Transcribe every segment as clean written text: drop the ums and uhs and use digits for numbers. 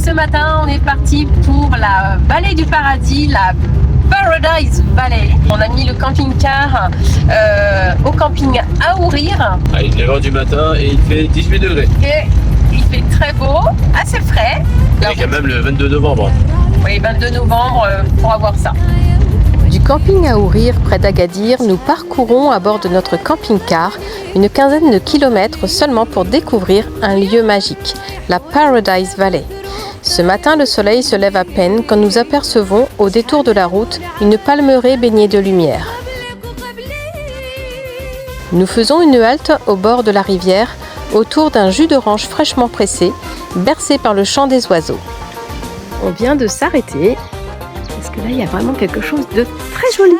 ce matin, on est parti pour la vallée du paradis, la Paradise Valley. On a mis le camping-car au camping Aourir. Il est 9h du matin et il fait 18 degrés. Et il fait très beau, assez frais. Et quand même le 22 novembre. Oui, 22 novembre pour avoir ça. Du camping Aourir près d'Agadir, nous parcourons à bord de notre camping-car une quinzaine de kilomètres seulement pour découvrir un lieu magique, la Paradise Valley. Ce matin, le soleil se lève à peine quand nous apercevons, au détour de la route, une palmeraie baignée de lumière. Nous faisons une halte au bord de la rivière, autour d'un jus d'orange fraîchement pressé, bercé par le chant des oiseaux. On vient de s'arrêter, parce que là, il y a vraiment quelque chose de très joli.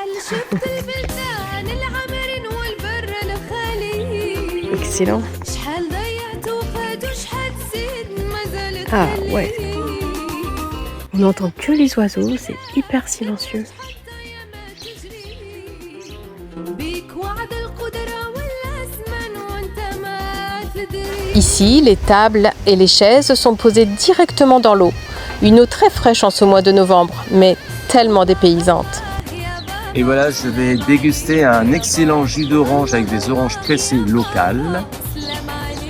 Excellent. Ah ouais. On n'entend que les oiseaux, c'est hyper silencieux. Ici, les tables et les chaises sont posées directement dans l'eau. Une eau très fraîche en ce mois de novembre, mais tellement dépaysante. Et voilà, je vais déguster un excellent jus d'orange avec des oranges pressées locales.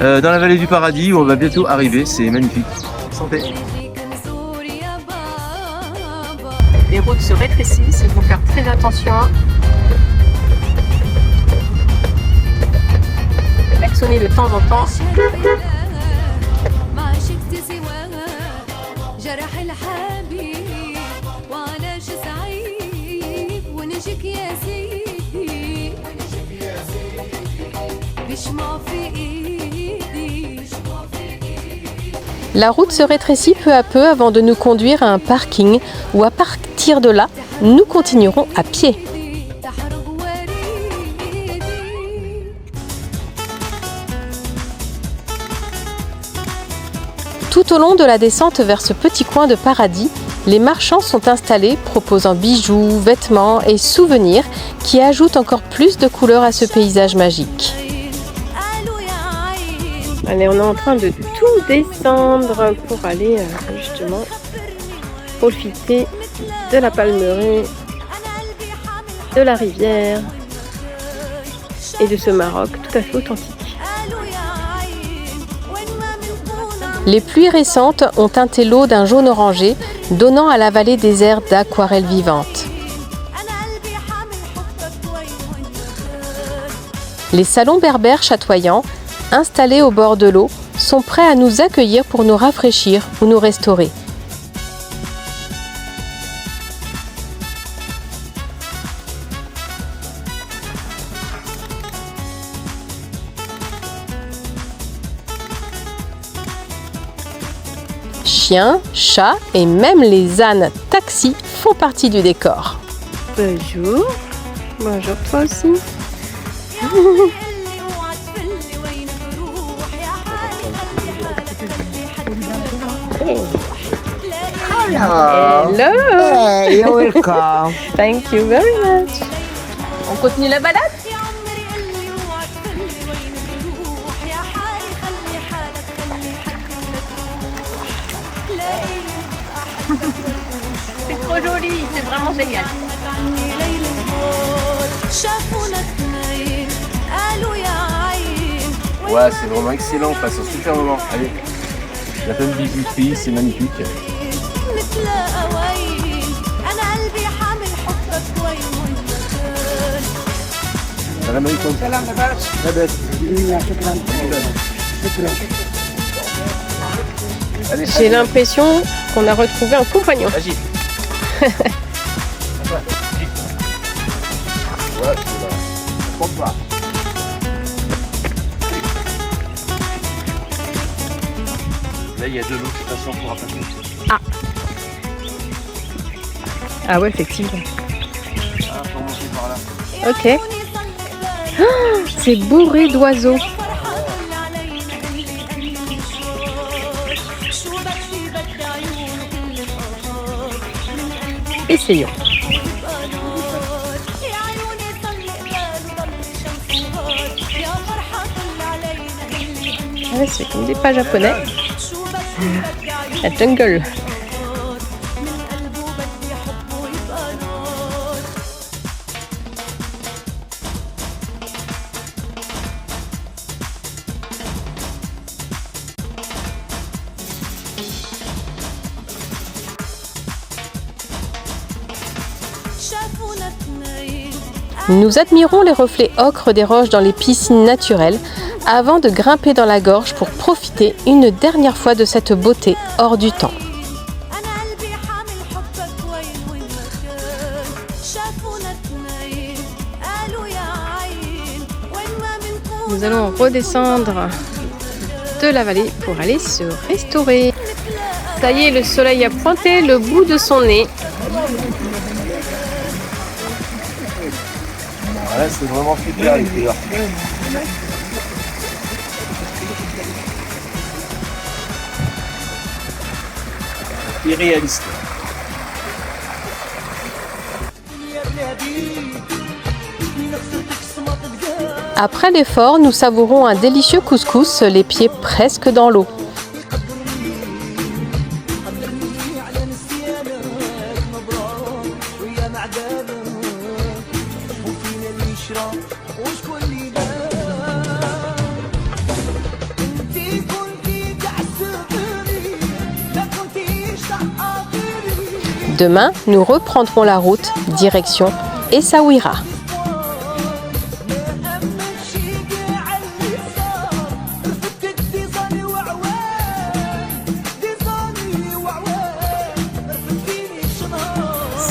Dans la vallée du paradis où on va bientôt arriver, c'est magnifique. Santé. Les routes se rétrécissent, il faut faire très attention. Klaxonner de temps en temps. La route se rétrécit peu à peu avant de nous conduire à un parking où à partir de là, nous continuerons à pied. Tout au long de la descente vers ce petit coin de paradis, les marchands sont installés proposant bijoux, vêtements et souvenirs qui ajoutent encore plus de couleurs à ce paysage magique. Allez, on est en train de tout descendre pour aller justement profiter de la palmeraie, de la rivière et de ce Maroc tout à fait authentique. Les pluies récentes ont teinté l'eau d'un jaune orangé, donnant à la vallée des airs d'aquarelles vivantes. Les salons berbères chatoyants, installés au bord de l'eau, sont prêts à nous accueillir pour nous rafraîchir ou nous restaurer. Chiens, chats et même les ânes taxis font partie du décor. Bonjour. Bonjour toi aussi. Hello. Hey, you're welcome. Thank you very much. On continue la balade? C'est trop joli, c'est vraiment génial. Ouais, c'est vraiment excellent, on passe un super moment. Allez, la pleine bijouterie, c'est magnifique. Salam alaikum. Salam alaikum. J'ai l'impression qu'on a retrouvé un compagnon. Vas-y. Ouais, c'est là. Là, il y a de l'eau qui passe en cours à passer. Ah. Ah ouais, effectivement. Ah, faut monter par là. Ok. Oh, c'est bourré d'oiseaux. Essayons. Ouais, c'est comme des pas japonais. La jungle. Nous admirons les reflets ocre des roches dans les piscines naturelles avant de grimper dans la gorge pour profiter une dernière fois de cette beauté hors du temps. Nous allons redescendre de la vallée pour aller se restaurer. Ça y est, le soleil a pointé le bout de son nez. Là, c'est vraiment super les couleurs. Irréaliste. Après l'effort, nous savourons un délicieux couscous, les pieds presque dans l'eau. Demain, nous reprendrons la route, direction Essaouira.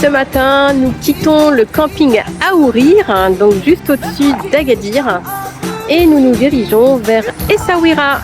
Ce matin, nous quittons le camping Aourir, donc juste au-dessus d'Agadir, et nous nous dirigeons vers Essaouira.